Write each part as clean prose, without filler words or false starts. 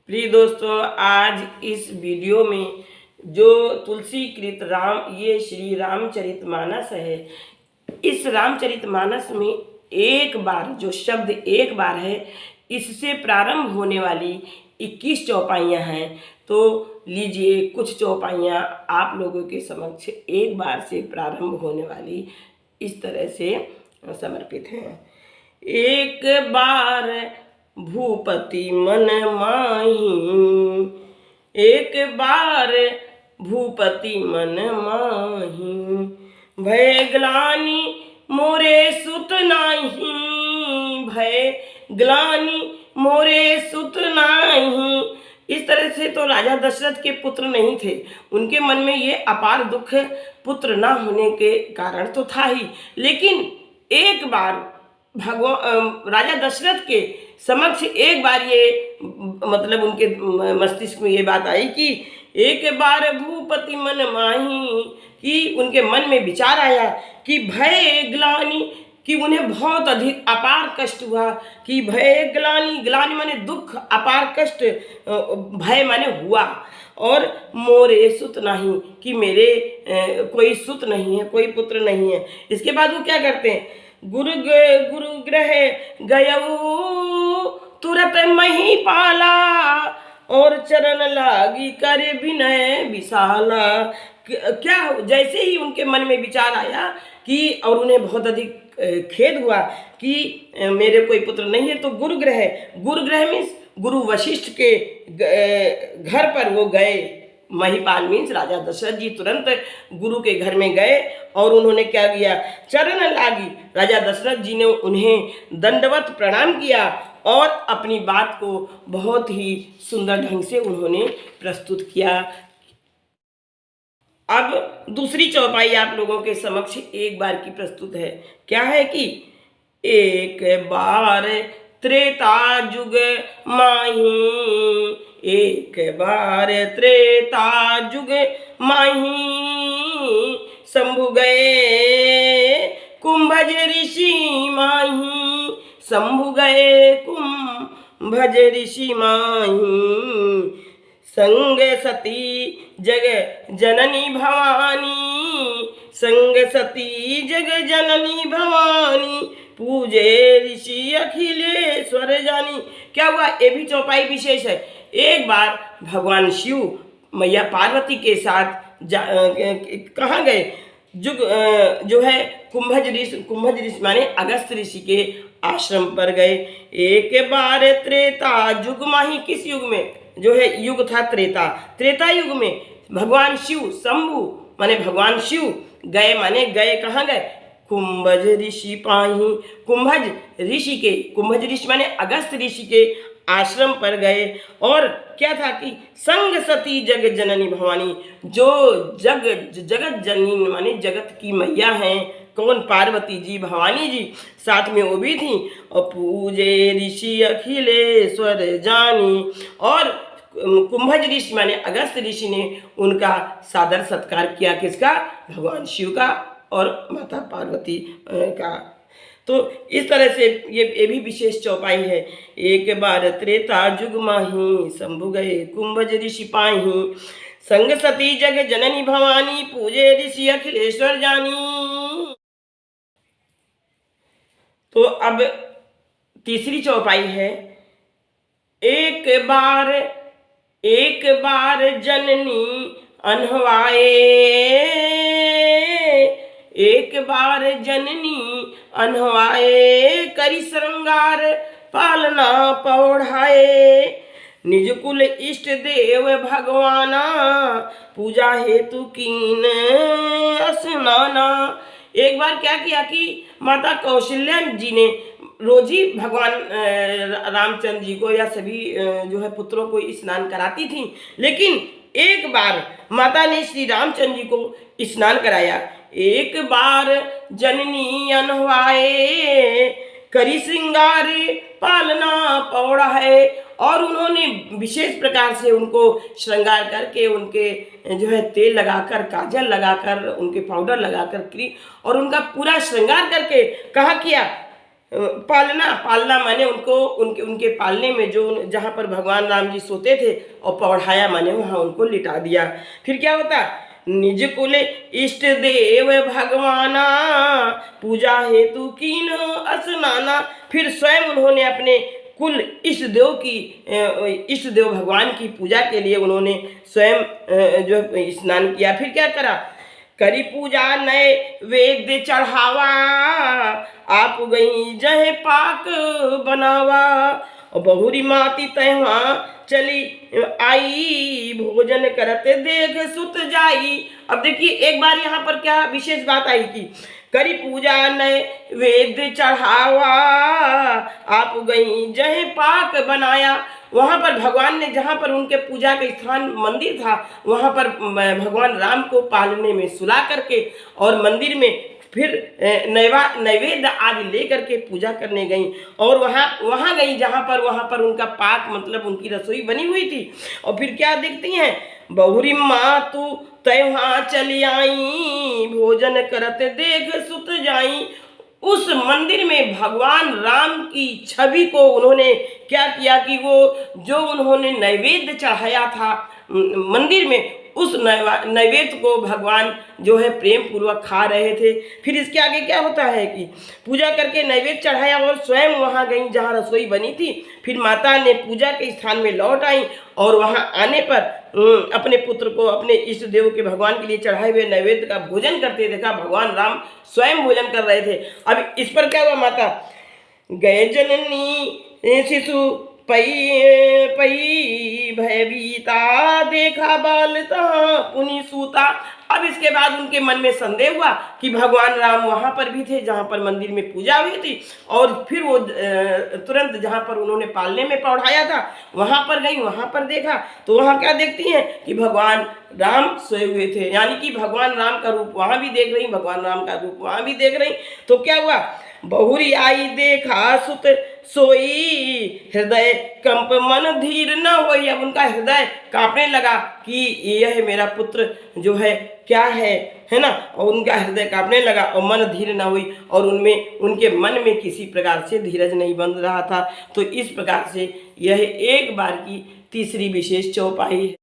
प्रिय दोस्तों, आज इस वीडियो में जो तुलसी कृत राम ये श्री रामचरितमानस है। इस रामचरितमानस में एक बार जो शब्द एक बार है, इससे प्रारंभ होने वाली 21 चौपाइयाँ हैं। तो लीजिए, कुछ चौपाइयाँ आप लोगों के समक्ष एक बार से प्रारंभ होने वाली इस तरह से समर्पित हैं। एक बार भूपति मन माही, एक बार भूपति मन माही, भय ग्लानि मोरे सुत नाही, भय ग्लानि मोरे सुत नाही। इस तरह से तो राजा दशरथ के पुत्र नहीं थे, उनके मन में ये अपार दुख पुत्र न होने के कारण तो था ही, लेकिन एक बार राजा दशरथ के समक्ष एक बार ये मतलब उनके मस्तिष्क में ये बात आई कि एक बार भूपति मन माही, कि उनके मन में विचार आया कि भय ग्लानि, कि उन्हें बहुत अधिक अपार कष्ट हुआ, कि भय ग्लानि, ग्लानि माने दुख, अपार कष्ट, भय माने हुआ, और मोरे सुत नहीं, कि मेरे कोई सुत नहीं है, कोई पुत्र नहीं है। इसके बाद वो क्या करते हैं, गुरु गृह गयऊ तुरत मही पाला, और चरण लागी कर विनय विशाला। क्या जैसे ही उनके मन में विचार आया कि और उन्हें बहुत अधिक खेद हुआ कि मेरे कोई पुत्र नहीं है, तो गुरुगृह मीन्स गुरु वशिष्ठ के घर पर वो गए। महिपाल मीन्स राजा दशरथ जी तुरंत गुरु के घर में गए और उन्होंने क्या किया, चरण लागी, राजा दशरथ जी ने उन्हें दंडवत प्रणाम किया और अपनी बात को बहुत ही सुंदर ढंग से उन्होंने प्रस्तुत किया। अब दूसरी चौपाई आप लोगों के समक्ष एक बार की प्रस्तुत है। क्या है कि एक बार त्रेता युग माही, एक बार त्रेता युग माही, शंभु गए कुंभज ऋषि माही, शंभु गए कुंभज ऋषि माही, संग सती जग जननी भवानी, संग सती जग जननी भवानी, पूजे ऋषि अखिलेश्वर जानी। क्या हुआ, ये भी चौपाई विशेष है। एक बार भगवान शिव मैया पार्वती के साथ कहाँ गए, जो है कुंभज ऋषि माने अगस्त ऋषि के आश्रम पर गए। एक बार त्रेता युग माही, किस युग में, जो है युग था त्रेता युग में भगवान शिव, शंभु माने भगवान शिव, गए माने गए कहाँ गए, कुंभज ऋषि पाही, कुंभज ऋषि माने अगस्त ऋषि के आश्रम पर गए। और क्या था कि संग सती जग जननी भवानी, जो जगत जननी माने जगत की मैया हैं, कौन, पार्वती जी, भवानी जी साथ में वो भी थी। और पूजे ऋषि अखिलेश्वर जानी, और कुंभज ऋषि माने अगस्त ऋषि ने उनका सादर सत्कार किया, किसका, भगवान शिव का और माता पार्वती का। तो इस तरह से ये भी विशेष चौपाई है। एक बार त्रेता युग माही, शंभु गए कुंभज ऋषि पाही, संग सती जग जननी भवानी, पूजे ऋषि अखिलेश्वर जानी। तो अब तीसरी चौपाई है। एक बार जननी अनहवाए, एक बार जननी अनहवाए, करी श्रृंगार पालना पौढ़ाए, निज कुल इष्ट देव भगवाना, पूजा हेतु कीन स्नाना। एक बार क्या किया कि माता कौशल्या जी ने रोज ही भगवान रामचंद्र जी को या सभी जो है पुत्रों को स्नान कराती थी, लेकिन एक बार माता ने श्री रामचंद्र जी को स्नान कराया। एक बार जननी अनहवाए, करी श्रृंगार पालना पौड़ा है, और उन्होंने विशेष प्रकार से उनको श्रृंगार करके, उनके जो है तेल लगाकर, काजल लगाकर, उनके पाउडर लगाकर और उनका पूरा श्रृंगार करके कहा किया, पालना पालना माने उनको उनके उनके पालने में जो जहाँ पर भगवान राम जी सोते थे और पौढ़ाया माने वहाँ उनको लिटा दिया। फिर क्या होता, निज कुल इष्ट देव भगवाना पूजा हेतु कीन स्नाना। फिर स्वयं उन्होंने अपने कुल इष्ट देव की इष्ट देव भगवान की पूजा के लिए उन्होंने स्वयं जो स्नान किया। फिर क्या करा, करी पूजा नए वेद चढ़ावा आप गई जहे पाक बनावा। और बहुरी माती तहवा चली आई भोजन करते देख सुत जाई। अब देखिए एक बार यहाँ पर क्या विशेष बात आई कि करी पूजा नए वेद चढ़ावा आप गई जहे पाक बनाया। वहाँ पर भगवान ने जहाँ पर उनके पूजा का स्थान मंदिर था वहाँ पर भगवान राम को पालने में सुला करके और मंदिर में फिर नैवेद्य आदि लेकर के पूजा करने गई। और वहाँ गई जहाँ पर उनका पाक मतलब उनकी रसोई बनी हुई थी। और फिर क्या देखती हैं, बहुरी माँ तू तैवहाँ चली आई भोजन करते देख सुत जाई। उस मंदिर में भगवान राम की छवि को उन्होंने क्या किया कि वो जो उन्होंने नैवेद्य चढ़ाया था मंदिर में, उस नैवेद्य को भगवान जो है प्रेम पूर्वक खा रहे थे। फिर इसके आगे क्या होता है कि पूजा करके नैवेद्य चढ़ाया और स्वयं वहाँ गई जहाँ रसोई बनी थी। फिर माता ने पूजा के स्थान में लौट आई और वहाँ आने पर अपने पुत्र को अपने इष्ट देव के भगवान के लिए चढ़ाए हुए नैवेद्य का भोजन करते देखा। भगवान राम स्वयं भोजन कर रहे थे। अब इस पर क्या हुआ, माता गए जननी शिशु पई पई भयभीता देखा बालता पुनि सूता। अब इसके बाद उनके मन में संदेह हुआ कि भगवान राम वहाँ पर भी थे जहाँ पर मंदिर में पूजा हुई थी। और फिर वो तुरंत जहाँ पर उन्होंने पालने में पढ़ाया था वहाँ पर गई, वहाँ पर देखा तो वहाँ क्या देखती हैं कि भगवान राम सोए हुए थे। यानी कि भगवान राम का रूप वहाँ भी देख रही, भगवान राम का रूप वहाँ भी देख रही। तो क्या हुआ, बहुरी आई देखा सुत सोई हृदय कंप मन धीर न होई। अब उनका हृदय कांपने लगा कि यह मेरा पुत्र जो है क्या है ना। और उनका हृदय कांपने लगा और मन धीर न हुई और उनमें उनके मन में किसी प्रकार से धीरज नहीं बन रहा था। तो इस प्रकार से यह एक बार की तीसरी विशेष चौपाई है।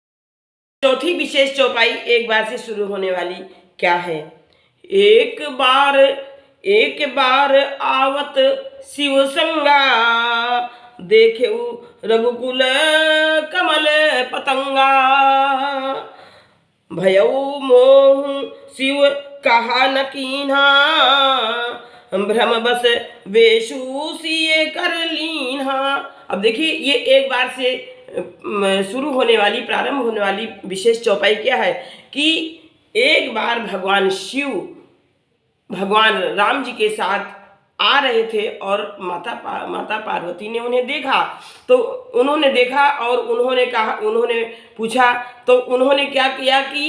चौथी विशेष चौपाई एक बार से शुरू होने वाली क्या है, एक बार आवत शिव संगा देखेऊ रघुकुल कमल पतंगा। भयऊ मोह शिव कहा न कीन्हा भ्रम बस वेशु सिए कर लीन्हा। अब देखिए ये एक बार से शुरू होने वाली प्रारंभ होने वाली विशेष चौपाई क्या है कि एक बार भगवान शिव भगवान राम जी के साथ आ रहे थे और माता पार्वती ने उन्हें देखा। तो उन्होंने देखा और उन्होंने पूछा तो उन्होंने क्या किया कि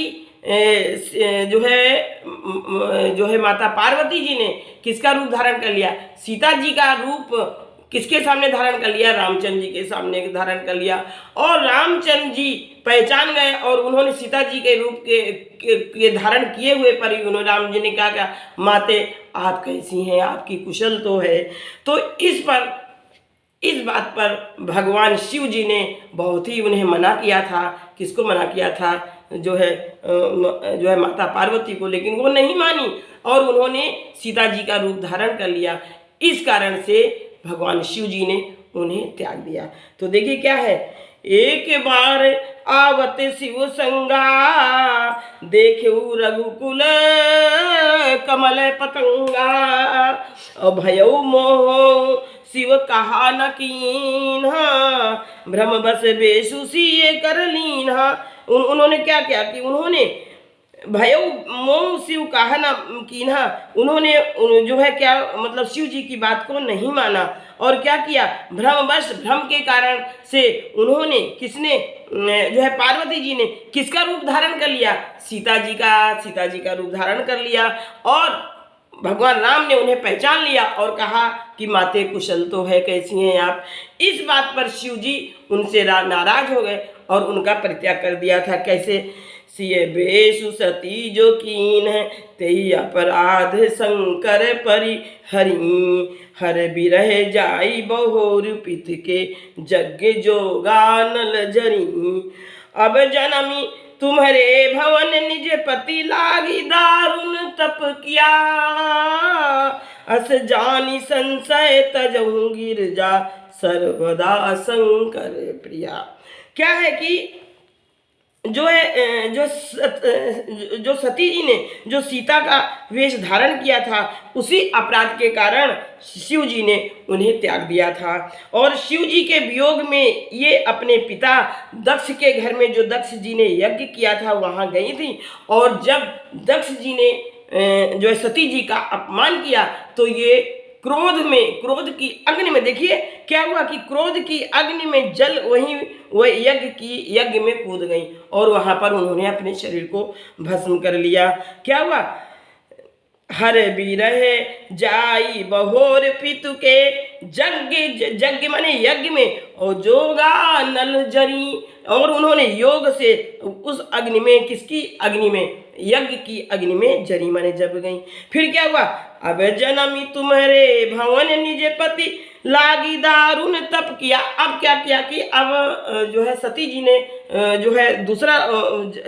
जो है माता पार्वती जी ने किसका रूप धारण कर लिया, सीता जी का रूप किसके सामने धारण कर लिया, रामचंद्र जी के सामने धारण कर लिया। और रामचंद्र जी पहचान गए और उन्होंने सीता जी के रूप के धारण किए हुए पर उन्होंने राम जी ने कहा माते आप कैसी हैं, आपकी कुशल तो है। तो इस बात पर भगवान शिव जी ने बहुत ही उन्हें मना किया था। किसको मना किया था, जो है माता पार्वती को, लेकिन वो नहीं मानी और उन्होंने सीता जी का रूप धारण कर लिया। इस कारण से भगवान शिव जी ने उन्हें त्याग दिया। तो देखिए क्या है, एक बार आवत शिव संगा देखेऊ रघुकुल कमल पतंगा। और भयऊ मोह शिव कहा न कीन्हा भ्रम बस बेसु सिए कर लीन्हा। उन्होंने क्या किया कि उन्होंने भयऊ मोह शिव कहा न कीन्हा, उन्होंने जो है क्या मतलब शिव जी की बात को नहीं माना और क्या किया, भ्रमवश भ्रम के कारण से उन्होंने किसने जो है पार्वती जी ने किसका रूप धारण कर लिया, सीता जी का रूप धारण कर लिया। और भगवान राम ने उन्हें पहचान लिया और कहा कि माते कुशल तो है, कैसी हैं आप। इस बात पर शिव जी उनसे नाराज हो गए और उनका परित्याग कर दिया था। कैसे, सिय बेसु सती जो कीन है, तेई अपराध शंकर परि हरि। हर बिरह जाई बहोर पित के, यज्ञ जोगा नल जरी। अब जनमी तुम्हारे भवन निज पति, लागी दारुण तप किया। अस जानी संशय तजहु गिरजा, सर्वदा शंकर प्रिया। क्या है कि जो सती जी ने जो सीता का वेश धारण किया था, उसी अपराध के कारण शिव जी ने उन्हें त्याग दिया था। और शिव जी के वियोग में ये अपने पिता दक्ष के घर में, जो दक्ष जी ने यज्ञ किया था, वहाँ गई थी। और जब दक्ष जी ने जो है सती जी का अपमान किया, तो ये क्रोध की अग्नि में, देखिए क्या हुआ कि क्रोध की अग्नि में जल वह यज्ञ में कूद गई और वहां पर उन्होंने अपने शरीर को भस्म कर लिया। क्या हुआ? हर बिरह जाई बहोर पितु के, यज्ञ माने यज्ञ में, और जोगा नल जरी। और उन्होंने योग से उस अग्नि में, किसकी अग्नि में? यज्ञ की अग्नि में जरी माने जब गई। फिर क्या हुआ? अब जनमी तुम्हारे भवन निज पति, लागी दारुण तप किया। अब क्या किया कि अब जो है सती जी ने जो है दूसरा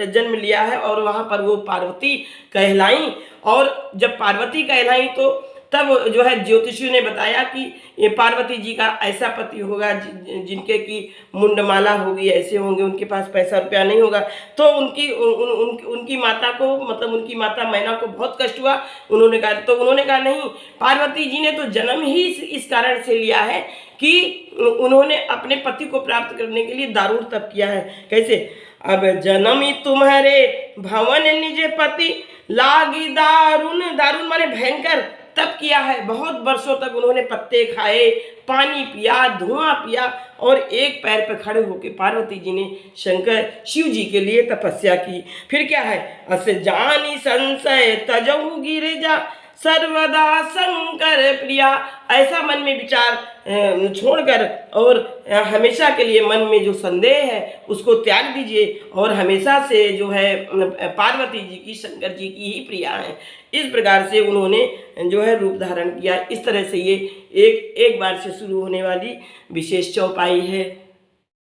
जन्म लिया है, और वहाँ पर वो पार्वती कहलाई। और जब पार्वती कहलाई तो तब जो है ज्योतिषियों ने बताया कि ये पार्वती जी का ऐसा पति होगा जिनके की मुंडमाला होगी, ऐसे होंगे, उनके पास पैसा रुपया नहीं होगा। तो उनकी माता को, मतलब उनकी माता मैना को बहुत कष्ट हुआ। उन्होंने कहा नहीं, पार्वती जी ने तो जन्म ही इस कारण से लिया है कि उन्होंने अपने पति को प्राप्त करने के लिए दारुण तप किया है। कैसे? अब जनमी तुम्हारे भवन निज पति, लागी दारुण माने भयंकर तप किया है। बहुत वर्षों तक उन्होंने पत्ते खाए, पानी पिया, धुआं पिया, और एक पैर पर खड़े होकर पार्वती जी ने शंकर शिव जी के लिए तपस्या की। फिर क्या है? अस जानी संशय तजहु गिरिजा, सर्वदा शंकर प्रिया। ऐसा मन में विचार छोड़कर और हमेशा के लिए मन में जो संदेह है उसको त्याग दीजिए, और हमेशा से जो है पार्वती जी की, शंकर जी की ही प्रिया है। इस प्रकार से उन्होंने जो है रूप धारण किया। इस तरह से ये एक बार से शुरू होने वाली विशेष चौपाई है।